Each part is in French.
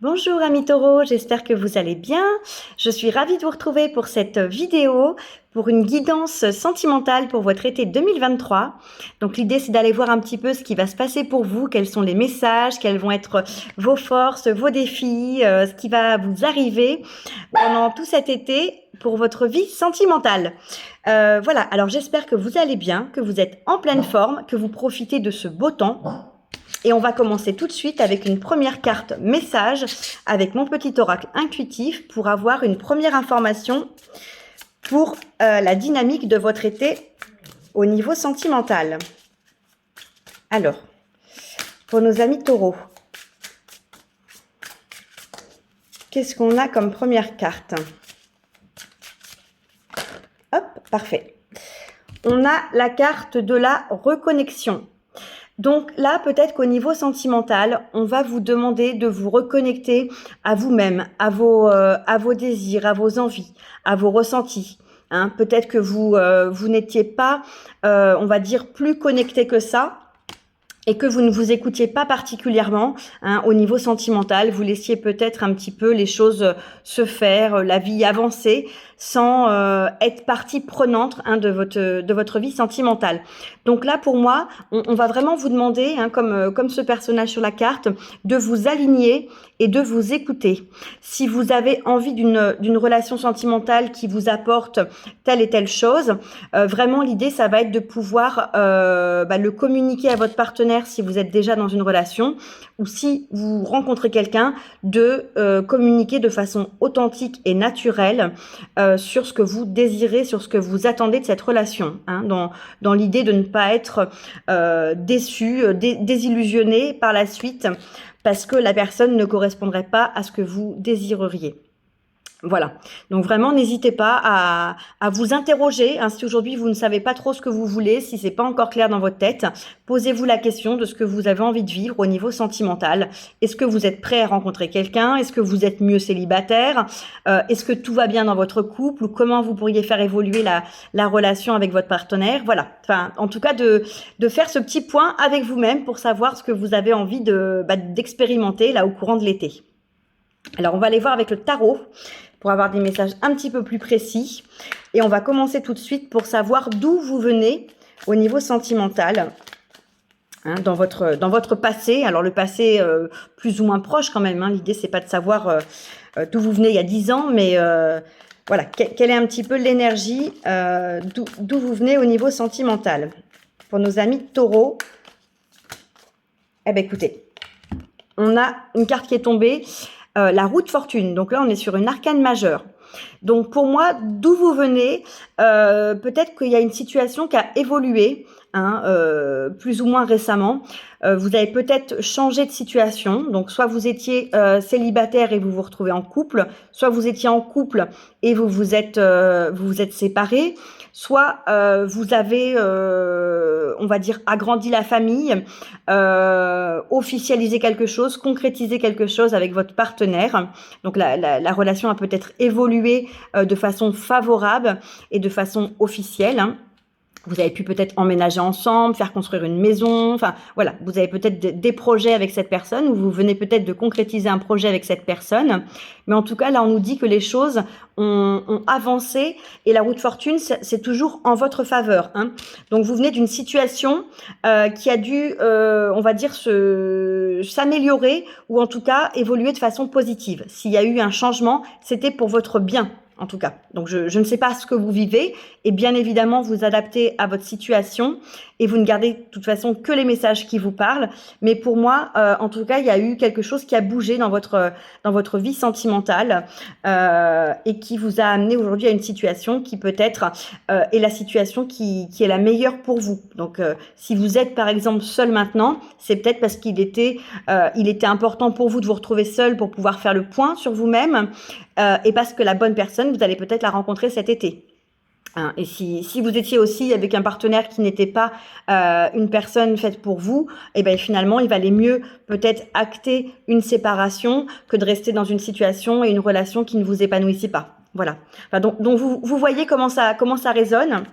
Bonjour amis taureaux, j'espère que vous allez bien. Je suis ravie de vous retrouver pour cette vidéo, pour une guidance sentimentale pour votre été 2023. Donc l'idée c'est d'aller voir un petit peu ce qui va se passer pour vous, quels sont les messages, quelles vont être vos forces, vos défis, ce qui va vous arriver pendant tout cet été pour votre vie sentimentale. Voilà, alors j'espère que vous allez bien, que vous êtes en pleine forme, que vous profitez de ce beau temps. Et on va commencer tout de suite avec une première carte message avec mon petit oracle intuitif pour avoir une première information pour la dynamique de votre été au niveau sentimental. Alors, pour nos amis taureaux, qu'est-ce qu'on a comme première carte? Hop, parfait. On a la carte de la reconnexion. Donc là, peut-être qu'au niveau sentimental, on va vous demander de vous reconnecter à vous-même, à vos désirs, à vos envies, à vos ressentis. Hein. Peut-être que vous n'étiez pas, on va dire, plus connecté que ça et que vous ne vous écoutiez pas particulièrement au niveau sentimental. Vous laissiez peut-être un petit peu les choses se faire, la vie avancer, sans être partie prenante de votre vie sentimentale. Donc là, pour moi, on va vraiment vous demander, comme ce personnage sur la carte, de vous aligner et de vous écouter. Si vous avez envie d'une relation sentimentale qui vous apporte telle et telle chose, vraiment l'idée, ça va être de pouvoir le communiquer à votre partenaire si vous êtes déjà dans une relation, ou si vous rencontrez quelqu'un, de communiquer de façon authentique et naturelle sur ce que vous désirez, sur ce que vous attendez de cette relation, dans l'idée de ne pas être déçu, désillusionné par la suite, parce que la personne ne correspondrait pas à ce que vous désireriez. Voilà, donc vraiment n'hésitez pas à vous interroger, si aujourd'hui vous ne savez pas trop ce que vous voulez, si c'est pas encore clair dans votre tête, posez-vous la question de ce que vous avez envie de vivre au niveau sentimental. Est-ce que vous êtes prêt à rencontrer quelqu'un? Est-ce que vous êtes mieux célibataire? Est-ce que tout va bien dans votre couple? Ou comment vous pourriez faire évoluer la relation avec votre partenaire? Voilà, enfin en tout cas de faire ce petit point avec vous-même pour savoir ce que vous avez envie d'expérimenter là au courant de l'été. Alors on va aller voir avec le tarot pour avoir des messages un petit peu plus précis. Et on va commencer tout de suite pour savoir d'où vous venez au niveau sentimental, dans votre passé. Alors le passé plus ou moins proche quand même. L'idée, c'est pas de savoir d'où vous venez il y a 10 ans, mais voilà, quelle est un petit peu l'énergie d'où vous venez au niveau sentimental. Pour nos amis taureaux, eh bien écoutez, on a une carte qui est tombée, la roue de fortune. Donc là, on est sur une arcane majeure. Donc pour moi, d'où vous venez, peut-être qu'il y a une situation qui a évolué, plus ou moins récemment. Vous avez peut-être changé de situation. Donc soit vous étiez célibataire et vous vous retrouvez en couple, soit vous étiez en couple et vous vous êtes séparés, soit vous avez, on va dire, agrandi la famille, officialisé quelque chose, concrétisé quelque chose avec votre partenaire. Donc la relation a peut-être évolué de façon favorable et de façon officielle. Vous avez pu peut-être emménager ensemble, faire construire une maison, enfin voilà, vous avez peut-être des projets avec cette personne ou vous venez peut-être de concrétiser un projet avec cette personne. Mais en tout cas, là, on nous dit que les choses ont avancé et la roue de fortune, c'est toujours en votre faveur. Donc, vous venez d'une situation qui a dû, on va dire, s'améliorer ou en tout cas évoluer de façon positive. S'il y a eu un changement, c'était pour votre bien. En tout cas, donc je ne sais pas ce que vous vivez et bien évidemment vous adaptez à votre situation et vous ne gardez de toute façon que les messages qui vous parlent. Mais pour moi, en tout cas, il y a eu quelque chose qui a bougé dans votre vie sentimentale et qui vous a amené aujourd'hui à une situation qui peut-être est la situation qui est la meilleure pour vous. Donc, si vous êtes par exemple seul maintenant, c'est peut-être parce qu'il était important pour vous de vous retrouver seul pour pouvoir faire le point sur vous-même. Et parce que la bonne personne, vous allez peut-être la rencontrer cet été. Et si vous étiez aussi avec un partenaire qui n'était pas une personne faite pour vous, et bien finalement, il valait mieux peut-être acter une séparation que de rester dans une situation et une relation qui ne vous épanouissait pas. Voilà. Enfin, donc vous voyez comment ça résonne.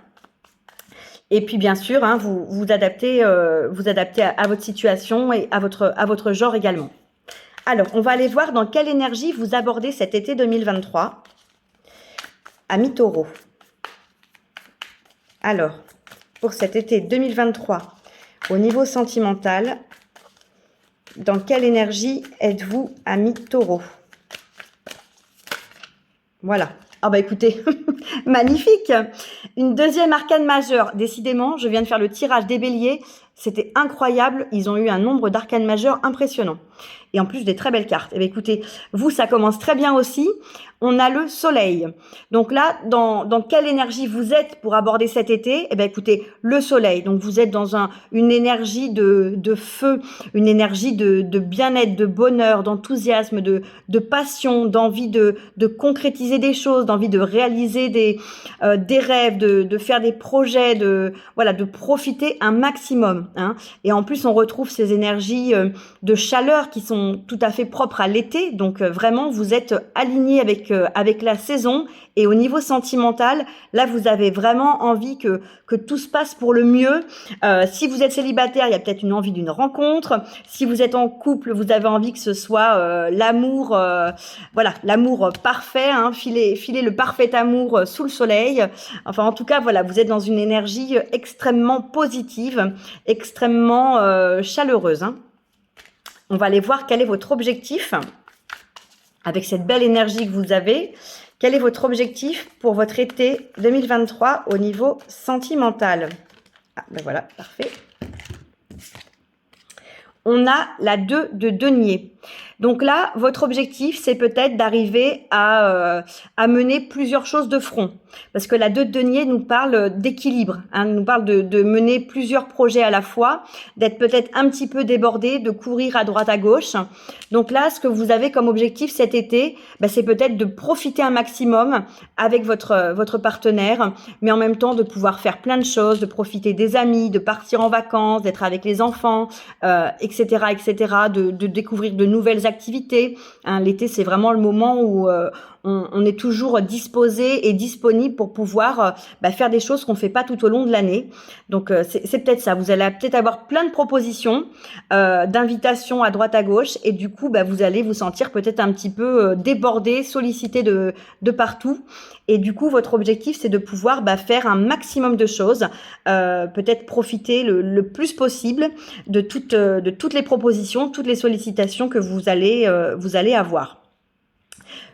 Et puis bien sûr, vous adaptez à votre situation et à votre genre également. Alors, on va aller voir dans quelle énergie vous abordez cet été 2023. Amis taureaux. Alors, pour cet été 2023, au niveau sentimental, dans quelle énergie êtes-vous, amis taureaux? Voilà. Ah bah écoutez, magnifique. Une deuxième arcane majeure. Décidément, je viens de faire le tirage des béliers. C'était incroyable. Ils ont eu un nombre d'arcanes majeures impressionnant. Et en plus, des très belles cartes. Eh bien, écoutez, vous, ça commence très bien aussi. On a le soleil. Donc là, dans quelle énergie vous êtes pour aborder cet été? Eh bien, écoutez, le soleil. Donc, vous êtes dans une énergie de feu, une énergie de bien-être, de bonheur, d'enthousiasme, de passion, d'envie de concrétiser des choses, d'envie de réaliser des rêves, de faire des projets, de profiter un maximum. Hein. Et en plus, on retrouve ces énergies de chaleur qui sont tout à fait propres à l'été. Donc vraiment, vous êtes aligné avec la saison. Et au niveau sentimental, là, vous avez vraiment envie que tout se passe pour le mieux. Si vous êtes célibataire, il y a peut-être une envie d'une rencontre. Si vous êtes en couple, vous avez envie que ce soit l'amour, l'amour parfait, hein, filer le parfait amour sous le soleil. Enfin, en tout cas, voilà, vous êtes dans une énergie extrêmement positive, extrêmement chaleureuse. Hein. On va aller voir quel est votre objectif avec cette belle énergie que vous avez. Quel est votre objectif pour votre été 2023 au niveau sentimental? Ah, ben voilà, parfait. On a la 2 de denier. Donc là, votre objectif, c'est peut-être d'arriver à mener plusieurs choses de front. Parce que la 2 de denier nous parle d'équilibre, hein, nous parle de mener plusieurs projets à la fois, d'être peut-être un petit peu débordé, de courir à droite à gauche. Donc là, ce que vous avez comme objectif cet été, c'est peut-être de profiter un maximum avec votre partenaire, mais en même temps de pouvoir faire plein de choses, de profiter des amis, de partir en vacances, d'être avec les enfants, etc., etc., de découvrir de nouvelles activités. Hein, l'été, c'est vraiment le moment où on est toujours disposé et disponible pour pouvoir faire des choses qu'on fait pas tout au long de l'année. Donc c'est peut-être ça. Vous allez peut-être avoir plein de propositions, d'invitations à droite à gauche, et du coup vous allez vous sentir peut-être un petit peu débordé, sollicité de partout. Et du coup, votre objectif, c'est de pouvoir faire un maximum de choses, peut-être profiter le plus possible de toutes les propositions, toutes les sollicitations que vous allez avoir.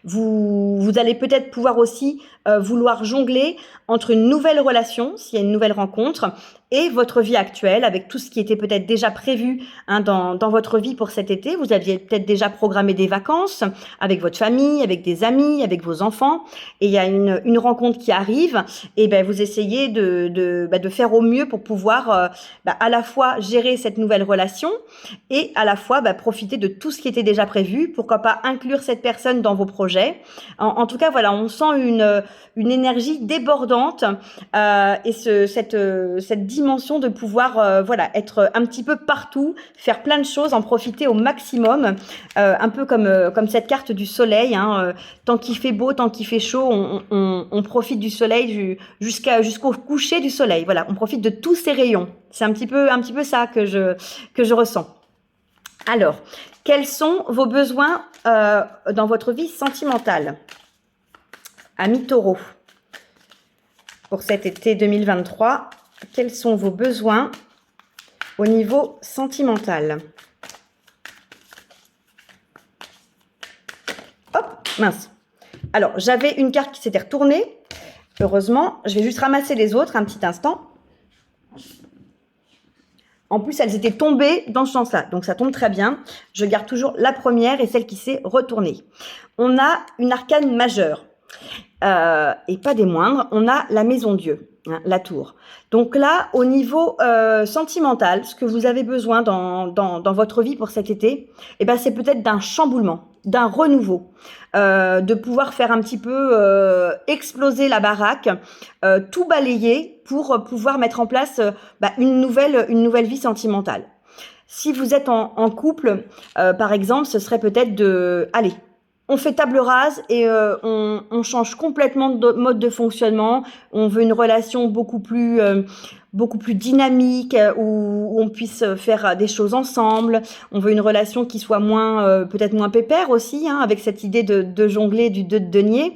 Vous allez peut-être pouvoir aussi vouloir jongler entre une nouvelle relation, s'il y a une nouvelle rencontre, et votre vie actuelle, avec tout ce qui était peut-être déjà prévu dans votre vie pour cet été. Vous aviez peut-être déjà programmé des vacances avec votre famille, avec des amis, avec vos enfants, et il y a une rencontre qui arrive, et vous essayez de faire au mieux pour pouvoir à la fois gérer cette nouvelle relation et à la fois profiter de tout ce qui était déjà prévu. Pourquoi pas inclure cette personne dans vos projets. En tout cas, voilà, on sent une énergie débordante et cette dimension de pouvoir être un petit peu partout, faire plein de choses, en profiter au maximum, un peu comme cette carte du soleil. Hein, tant qu'il fait beau, tant qu'il fait chaud, on profite du soleil jusqu'au coucher du soleil. Voilà, on profite de tous ces rayons. C'est un petit peu ça que je ressens. Alors, quels sont vos besoins dans votre vie sentimentale? Amis taureaux, pour cet été 2023, quels sont vos besoins au niveau sentimental? Hop, mince. Alors, j'avais une carte qui s'était retournée. Heureusement, je vais juste ramasser les autres un petit instant. En plus, elles étaient tombées dans ce sens-là. Donc, ça tombe très bien. Je garde toujours la première et celle qui s'est retournée. On a une arcane majeure. Et pas des moindres. On a la maison Dieu, hein, la tour. Donc là, au niveau sentimental, ce que vous avez besoin dans votre vie pour cet été, c'est peut-être d'un chamboulement, d'un renouveau, de pouvoir faire un petit peu exploser la baraque, tout balayer pour pouvoir mettre en place une nouvelle vie sentimentale. Si vous êtes en couple, par exemple, ce serait peut-être allez, on fait table rase et on change complètement de mode de fonctionnement. On veut une relation beaucoup plus beaucoup plus dynamique, où on puisse faire des choses ensemble. On veut une relation qui soit moins, peut-être moins pépère aussi, hein, avec cette idée de jongler du 2 de denier.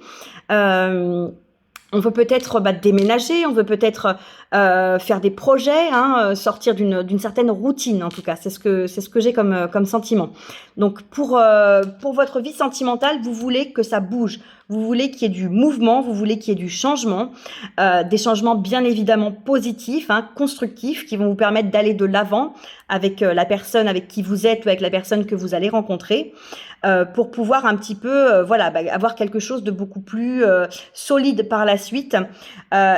On veut peut-être déménager, on veut peut-être faire des projets, hein, sortir d'une certaine routine en tout cas. C'est ce que j'ai comme sentiment. Donc pour votre vie sentimentale, vous voulez que ça bouge, vous voulez qu'il y ait du mouvement, vous voulez qu'il y ait du changement, des changements bien évidemment positifs, hein, constructifs, qui vont vous permettre d'aller de l'avant avec la personne avec qui vous êtes ou avec la personne que vous allez rencontrer. Pour pouvoir un petit peu avoir quelque chose de beaucoup plus solide par la suite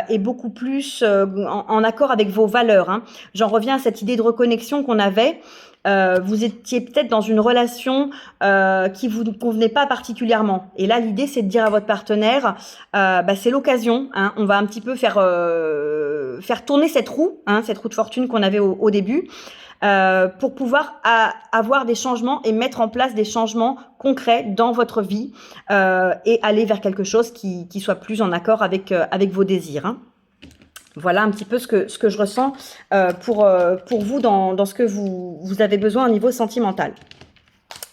et beaucoup plus en accord avec vos valeurs, hein. J'en reviens à cette idée de reconnexion qu'on avait. Vous étiez peut-être dans une relation qui vous ne convenait pas particulièrement. Et là, l'idée, c'est de dire à votre partenaire, c'est l'occasion, hein, on va un petit peu faire tourner cette roue, hein, cette roue de fortune qu'on avait au début, pour pouvoir avoir des changements et mettre en place des changements concrets dans votre vie et aller vers quelque chose qui soit plus en accord avec vos désirs, hein. Voilà un petit peu ce que je ressens pour vous dans ce que vous avez besoin au niveau sentimental.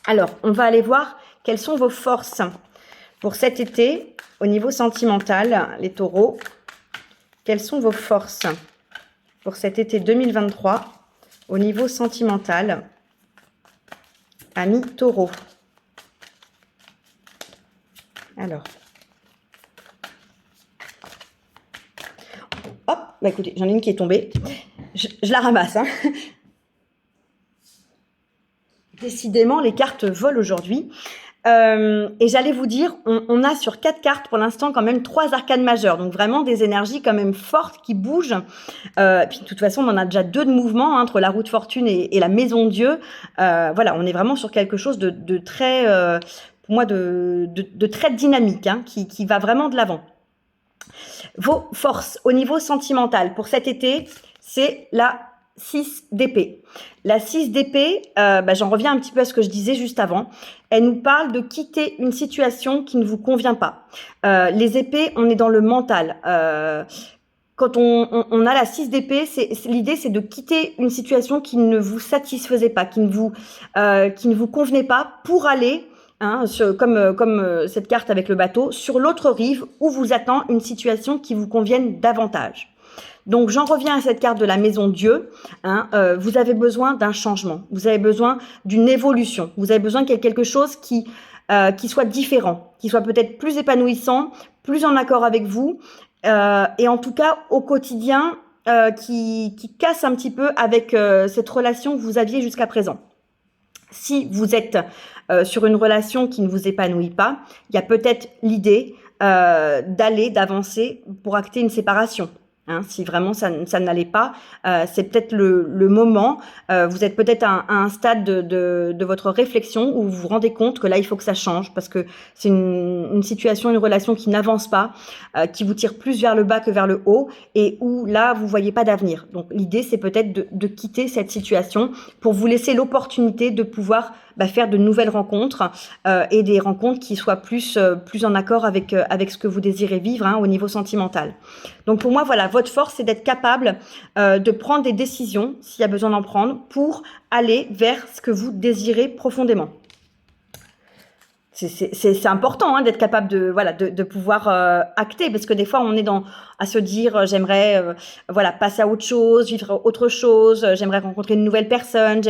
Alors, on va aller voir quelles sont vos forces pour cet été au niveau sentimental, les taureaux. Quelles sont vos forces pour cet été 2023 au niveau sentimental, amis taureaux? Alors, hop, écoutez, j'en ai une qui est tombée. Je la ramasse, hein. Décidément, les cartes volent aujourd'hui. Et j'allais vous dire, on a sur 4 cartes pour l'instant quand même 3 arcanes majeures, donc vraiment des énergies quand même fortes qui bougent. Puis de toute façon, on en a déjà 2 de mouvement, hein, entre la roue de fortune et la maison Dieu. Voilà, on est vraiment sur quelque chose de très, pour moi, de très dynamique, hein, qui va vraiment de l'avant. Vos forces au niveau sentimental pour cet été, c'est la 6 d'épée. La 6 d'épée, j'en reviens un petit peu à ce que je disais juste avant. Elle nous parle de quitter une situation qui ne vous convient pas. Les épées, on est dans le mental. Quand on a la 6 d'épée, l'idée c'est de quitter une situation qui ne vous satisfaisait pas, qui ne vous convenait pas, pour aller, hein, comme cette carte avec le bateau, sur l'autre rive où vous attend une situation qui vous convienne davantage. Donc, j'en reviens à cette carte de la maison Dieu, hein, vous avez besoin d'un changement, vous avez besoin d'une évolution, vous avez besoin qu'il y ait quelque chose qui soit différent, qui soit peut-être plus épanouissant, plus en accord avec vous, et en tout cas au quotidien, qui casse un petit peu avec cette relation que vous aviez jusqu'à présent. Si vous êtes sur une relation qui ne vous épanouit pas, il y a peut-être l'idée d'avancer pour acter une séparation. Hein, si vraiment ça n'allait pas, c'est peut-être le moment. Vous êtes peut-être à un stade de votre réflexion où vous vous rendez compte que là, il faut que ça change parce que c'est une situation, une relation qui n'avance pas, qui vous tire plus vers le bas que vers le haut et où là, vous voyez pas d'avenir. Donc, l'idée, c'est peut-être de quitter cette situation pour vous laisser l'opportunité de pouvoir faire de nouvelles rencontres et des rencontres qui soient plus en accord avec ce que vous désirez vivre, hein, au niveau sentimental. Donc pour moi, voilà, votre force, c'est d'être capable de prendre des décisions, s'il y a besoin d'en prendre, pour aller vers ce que vous désirez profondément. C'est important, hein, d'être capable de pouvoir acter, parce que des fois on est à se dire j'aimerais passer à autre chose, vivre autre chose, j'aimerais rencontrer une nouvelle personne,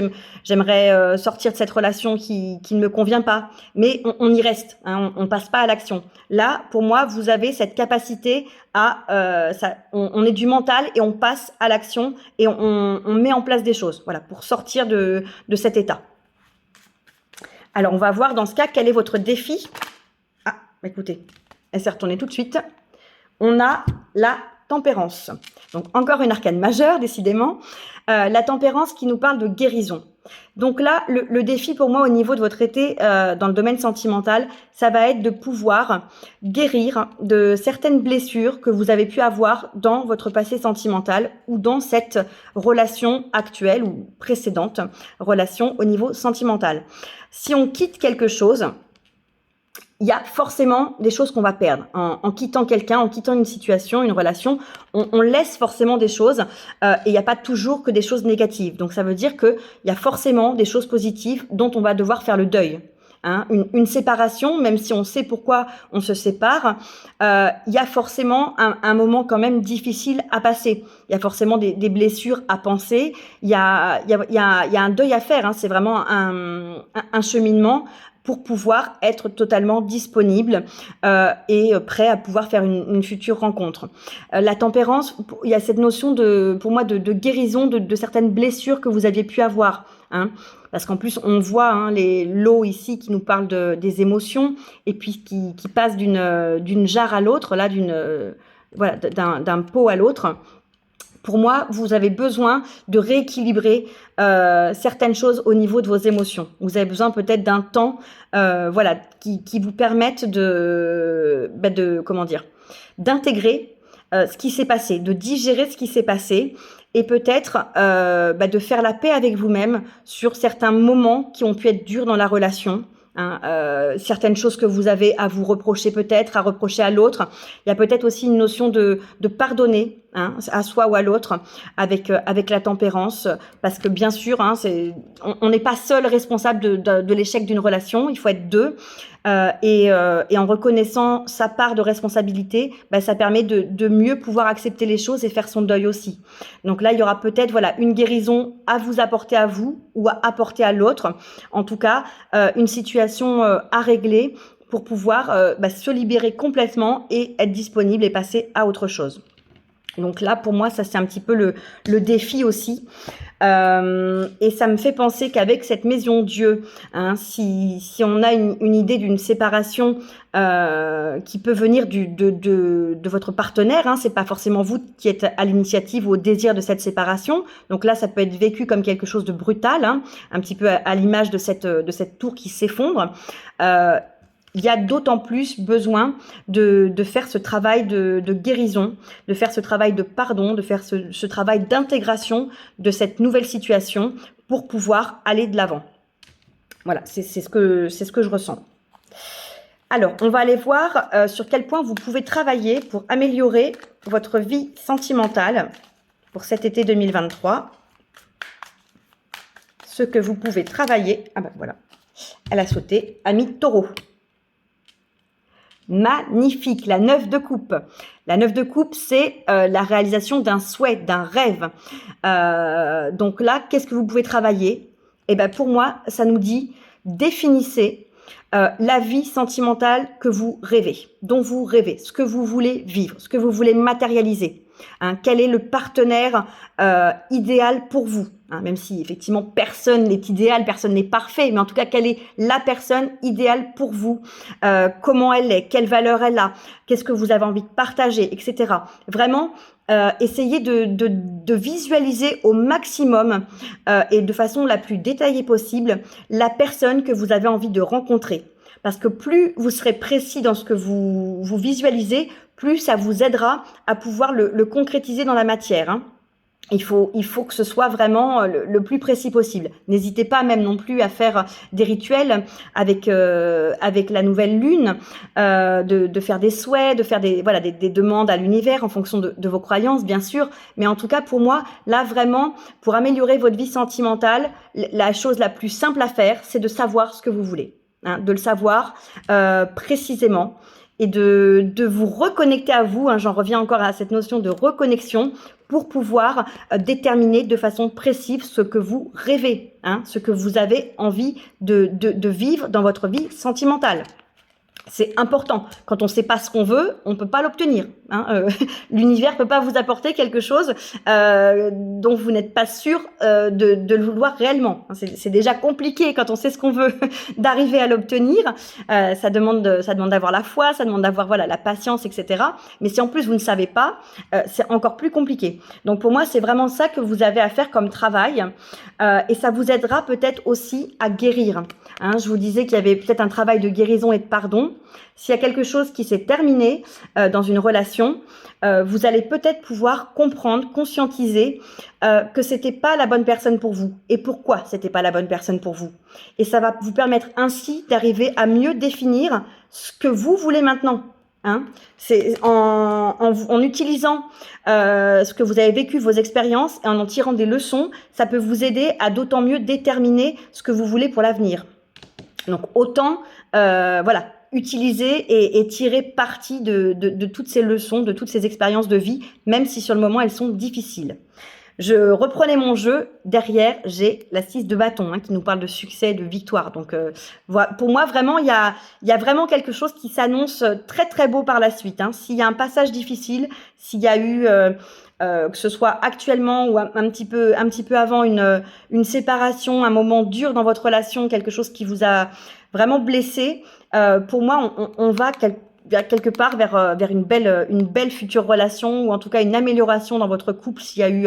j'aimerais sortir de cette relation qui ne me convient pas, mais on y reste, hein, on passe pas à l'action. Là, pour moi, vous avez cette capacité on est du mental et on passe à l'action et on met en place des choses, voilà, pour sortir de cet état. Alors, on va voir dans ce cas, quel est votre défi. Ah, écoutez, elle s'est retournée tout de suite. On a la tempérance. Donc, encore une arcane majeure, décidément. La tempérance qui nous parle de guérison. Donc là, le défi pour moi au niveau de votre été dans le domaine sentimental, ça va être de pouvoir guérir de certaines blessures que vous avez pu avoir dans votre passé sentimental ou dans cette relation actuelle ou précédente relation au niveau sentimental. Si on quitte quelque chose, il y a forcément des choses qu'on va perdre. En quittant quelqu'un, en quittant une situation, une relation, on laisse forcément des choses et il n'y a pas toujours que des choses négatives. Donc ça veut dire qu'il y a forcément des choses positives dont on va devoir faire le deuil. Hein, une séparation, même si on sait pourquoi on se sépare, il y a forcément un moment quand même difficile à passer. Il y a forcément des blessures à penser. Il y a un deuil à faire. Hein, c'est vraiment un cheminement pour pouvoir être totalement disponible et prêt à pouvoir faire une future rencontre. La tempérance, il y a cette notion pour moi de guérison de certaines blessures que vous aviez pu avoir. Hein, parce qu'en plus, on voit l'eau ici qui nous parle des émotions et puis qui passe d'une jarre à l'autre, là, voilà, d'un pot à l'autre. Pour moi, vous avez besoin de rééquilibrer certaines choses au niveau de vos émotions. Vous avez besoin peut-être d'un temps, voilà, qui vous permette d'intégrer ce qui s'est passé, de digérer ce qui s'est passé et peut-être de faire la paix avec vous-même sur certains moments qui ont pu être durs dans la relation. Hein, certaines choses que vous avez à vous reprocher peut-être, à reprocher à l'autre. Il y a peut-être aussi une notion de pardonner, hein, à soi ou à l'autre avec la tempérance, parce que bien sûr, hein, on n'est pas seul responsable de l'échec d'une relation, il faut être deux. Et en reconnaissant sa part de responsabilité, ça permet de mieux pouvoir accepter les choses et faire son deuil aussi. Donc là, il y aura peut-être voilà une guérison à vous apporter à vous ou à apporter à l'autre. En tout cas, une situation à régler pour pouvoir se libérer complètement et être disponible et passer à autre chose. Donc là, pour moi, ça c'est un petit peu le défi aussi. Et ça me fait penser qu'avec cette maison Dieu, hein, si on a une idée d'une séparation qui peut venir de votre partenaire, hein, c'est pas forcément vous qui êtes à l'initiative ou au désir de cette séparation. Donc là, ça peut être vécu comme quelque chose de brutal, hein, un petit peu à l'image de cette tour qui s'effondre. Il y a d'autant plus besoin de faire ce travail de guérison, de faire ce travail de pardon, de faire ce travail d'intégration de cette nouvelle situation pour pouvoir aller de l'avant. Voilà, c'est ce que je ressens. Alors, on va aller voir sur quel point vous pouvez travailler pour améliorer votre vie sentimentale pour cet été 2023. Ce que vous pouvez travailler. Ah ben voilà, elle a sauté. Ami Taureau. Magnifique, la 9 de coupe. La 9 de coupe, c'est la réalisation d'un souhait, d'un rêve. Donc là, qu'est-ce que vous pouvez travailler? Eh ben pour moi, ça nous dit définissez la vie sentimentale que vous rêvez, dont vous rêvez, ce que vous voulez vivre, ce que vous voulez matérialiser. Hein, quel est le partenaire idéal pour vous, hein, même si effectivement personne n'est idéal, personne n'est parfait, mais en tout cas quelle est la personne idéale pour vous, comment elle est, quelle valeur elle a, qu'est-ce que vous avez envie de partager, etc. Vraiment essayez de visualiser au maximum et de façon la plus détaillée possible la personne que vous avez envie de rencontrer. Parce que plus vous serez précis dans ce que vous visualisez, plus ça vous aidera à pouvoir le concrétiser dans la matière. Hein. Il faut que ce soit vraiment le plus précis possible. N'hésitez pas même non plus à faire des rituels avec la nouvelle lune, de faire des souhaits, de faire des demandes à l'univers en fonction de vos croyances, bien sûr. Mais en tout cas, pour moi, là vraiment, pour améliorer votre vie sentimentale, la chose la plus simple à faire, c'est de savoir ce que vous voulez. Hein, de le savoir précisément et de vous reconnecter à vous, hein, j'en reviens encore à cette notion de reconnexion pour pouvoir déterminer de façon précise ce que vous rêvez, hein, ce que vous avez envie de vivre dans votre vie sentimentale. C'est important. Quand on ne sait pas ce qu'on veut, on ne peut pas l'obtenir. Hein. L'univers ne peut pas vous apporter quelque chose dont vous n'êtes pas sûr de le vouloir réellement. C'est déjà compliqué quand on sait ce qu'on veut d'arriver à l'obtenir. Ça demande d'avoir la foi, ça demande d'avoir la patience, etc. Mais si en plus vous ne savez pas, c'est encore plus compliqué. Donc pour moi, c'est vraiment ça que vous avez à faire comme travail. Et ça vous aidera peut-être aussi à guérir. Hein, je vous disais qu'il y avait peut-être un travail de guérison et de pardon. relation. S'il y a quelque chose qui s'est terminé dans une relation, vous allez peut-être pouvoir comprendre, conscientiser que c'était pas la bonne personne pour vous et pourquoi c'était pas la bonne personne pour vous. Et ça va vous permettre ainsi d'arriver à mieux définir ce que vous voulez maintenant. Hein, c'est en utilisant ce que vous avez vécu, vos expériences, et en tirant des leçons, ça peut vous aider à d'autant mieux déterminer ce que vous voulez pour l'avenir. Donc autant voilà, utiliser et tirer parti de toutes ces leçons, de toutes ces expériences de vie, même si sur le moment elles sont difficiles. Je reprenais mon jeu, derrière j'ai la 6 de bâton qui nous parle de succès, de victoire. Donc voilà, pour moi vraiment il y a vraiment quelque chose qui s'annonce très très beau par la suite. S'il y a un passage difficile, s'il y a eu que ce soit actuellement ou un petit peu avant une séparation, un moment dur dans votre relation, quelque chose qui vous a vraiment blessé, pour moi on va quelque part vers une belle future relation, ou en tout cas une amélioration dans votre couple s'il y a eu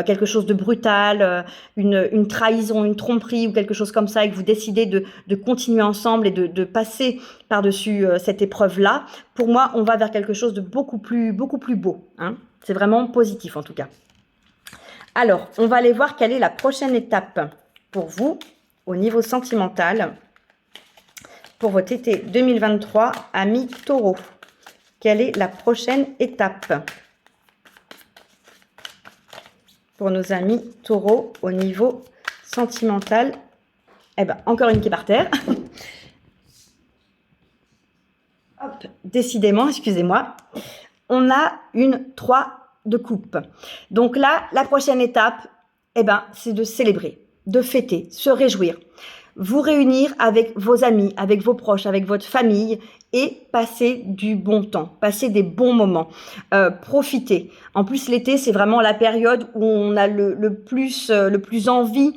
quelque chose de brutal, une trahison, une tromperie ou quelque chose comme ça, et que vous décidez de continuer ensemble et de passer par-dessus cette épreuve-là. Pour moi, on va vers quelque chose de beaucoup plus beau. C'est vraiment positif en tout cas. Alors, on va aller voir quelle est la prochaine étape pour vous au niveau sentimental. Pour votre été 2023, amis taureaux, quelle est la prochaine étape pour nos amis taureaux au niveau sentimental? Eh ben, encore une qui est par terre. Hop, décidément, excusez-moi. On a une 3 de coupe. Donc là, la prochaine étape, eh ben, c'est de célébrer, de fêter, se réjouir. Vous réunir avec vos amis, avec vos proches, avec votre famille et passer du bon temps, passer des bons moments, profiter. En plus, l'été, c'est vraiment la période où on a le plus envie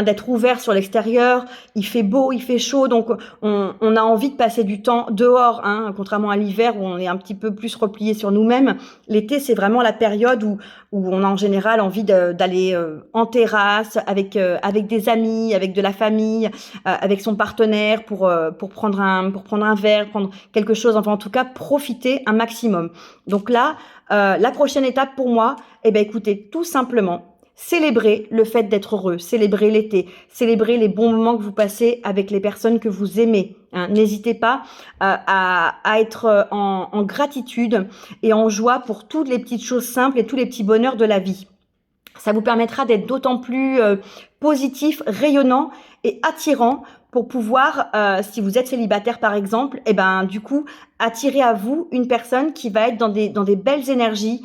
d'être ouvert sur l'extérieur. Il fait beau, il fait chaud, donc on a envie de passer du temps dehors, contrairement à l'hiver où on est un petit peu plus replié sur nous-mêmes. L'été, c'est vraiment la période où on a en général envie d'aller en terrasse avec des amis, avec de la famille, avec son partenaire pour prendre un verre, prendre quelque chose, enfin en tout cas profiter un maximum. Donc là, la prochaine étape pour moi, écoutez, tout simplement célébrer le fait d'être heureux, célébrer l'été, célébrer les bons moments que vous passez avec les personnes que vous aimez. N'hésitez pas à être en gratitude et en joie pour toutes les petites choses simples et tous les petits bonheurs de la vie. Ça vous permettra d'être d'autant plus positif, rayonnant et attirant pour pouvoir, si vous êtes célibataire par exemple, du coup, attirer à vous une personne qui va être dans des belles énergies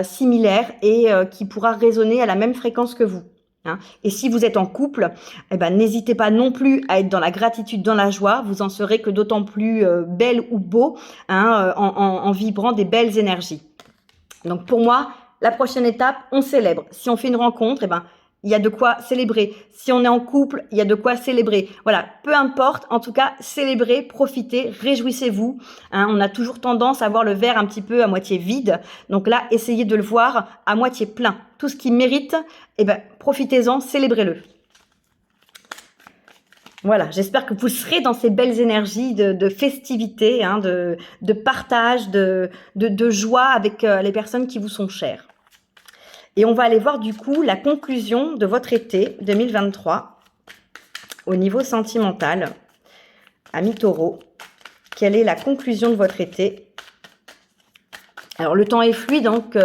similaires et qui pourra résonner à la même fréquence que vous. Et si vous êtes en couple, n'hésitez pas non plus à être dans la gratitude, dans la joie. Vous en serez que d'autant plus belle ou beau en vibrant des belles énergies. Donc pour moi, la prochaine étape, on célèbre. Si on fait une rencontre, il y a de quoi célébrer. Si on est en couple, il y a de quoi célébrer. Voilà, peu importe, en tout cas, célébrez, profitez, réjouissez-vous. On a toujours tendance à voir le verre un petit peu à moitié vide. Donc là, essayez de le voir à moitié plein. Tout ce qui mérite, profitez-en, célébrez-le. Voilà, j'espère que vous serez dans ces belles énergies de festivité, de partage, de joie avec les personnes qui vous sont chères. Et on va aller voir du coup la conclusion de votre été 2023 au niveau sentimental. Amis taureaux, quelle est la conclusion de votre été? Alors le temps est fluide, donc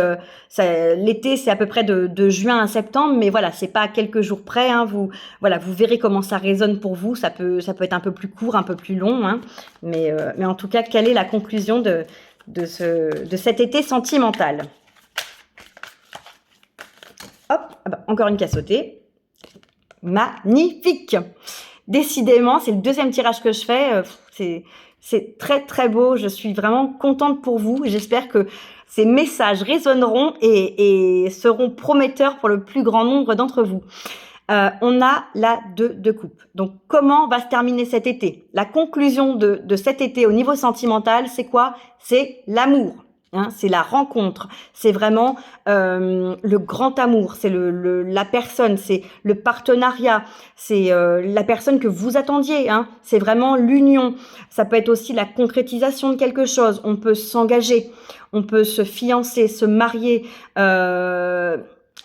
l'été c'est à peu près de juin à septembre, mais voilà, c'est pas à quelques jours près. Vous verrez comment ça résonne pour vous. Ça peut être un peu plus court, un peu plus long, mais en tout cas, quelle est la conclusion de cet été sentimental? Hop, encore une qui a sauté. Magnifique! Décidément, c'est le deuxième tirage que je fais. C'est très très beau. Je suis vraiment contente pour vous. J'espère que ces messages résonneront et seront prometteurs pour le plus grand nombre d'entre vous. On a la 2 de coupe. Donc, comment va se terminer cet été? La conclusion de cet été au niveau sentimental, c'est quoi? C'est l'amour. Hein, c'est la rencontre, c'est vraiment le grand amour, c'est la personne, c'est le partenariat, c'est la personne que vous attendiez, hein, c'est vraiment l'union. Ça peut être aussi la concrétisation de quelque chose, on peut s'engager, on peut se fiancer, se marier,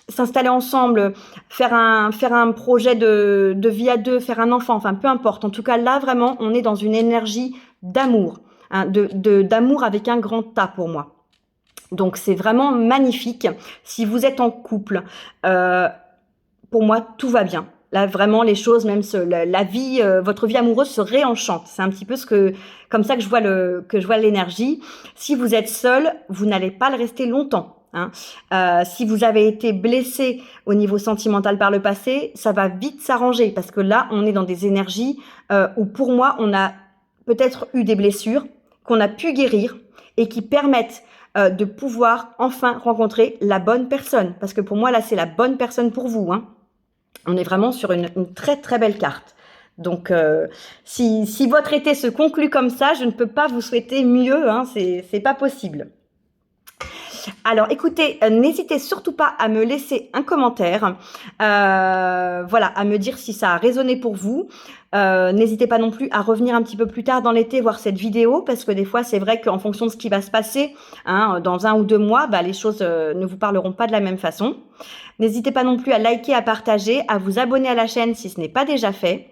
s'installer ensemble, faire un projet de vie à deux, faire un enfant, enfin peu importe. En tout cas, là, vraiment, on est dans une énergie d'amour, hein, d'amour avec un grand A pour moi. Donc c'est vraiment magnifique. Si vous êtes en couple, pour moi tout va bien. Là vraiment les choses, même la vie, votre vie amoureuse se réenchante. C'est un petit peu comme ça que je vois l'énergie. Si vous êtes seul, vous n'allez pas le rester longtemps. Hein. Si vous avez été blessé au niveau sentimental par le passé, ça va vite s'arranger parce que là on est dans des énergies où pour moi on a peut-être eu des blessures qu'on a pu guérir et qui permettent de pouvoir enfin rencontrer la bonne personne. Parce que pour moi, là, c'est la bonne personne pour vous. Hein. On est vraiment sur une très, très belle carte. Donc, si votre été se conclut comme ça, je ne peux pas vous souhaiter mieux. Hein, c'est pas possible. Alors, écoutez, n'hésitez surtout pas à me laisser un commentaire, voilà, à me dire si ça a résonné pour vous. N'hésitez pas non plus à revenir un petit peu plus tard dans l'été voir cette vidéo, parce que des fois, c'est vrai qu'en fonction de ce qui va se passer, hein, dans 1 ou 2 mois, bah, les choses ne vous parleront pas de la même façon. N'hésitez pas non plus à liker, à partager, à vous abonner à la chaîne si ce n'est pas déjà fait.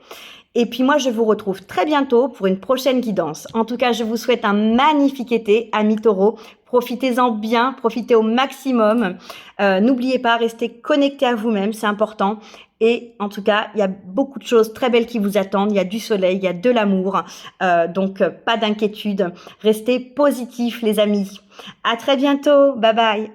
Et puis moi, je vous retrouve très bientôt pour une prochaine guidance. En tout cas, je vous souhaite un magnifique été, amis taureaux. Profitez-en bien, profitez au maximum. N'oubliez pas, restez connectés à vous-même, c'est important. Et en tout cas, il y a beaucoup de choses très belles qui vous attendent. Il y a du soleil, il y a de l'amour. Donc, pas d'inquiétude. Restez positifs, les amis. À très bientôt. Bye bye.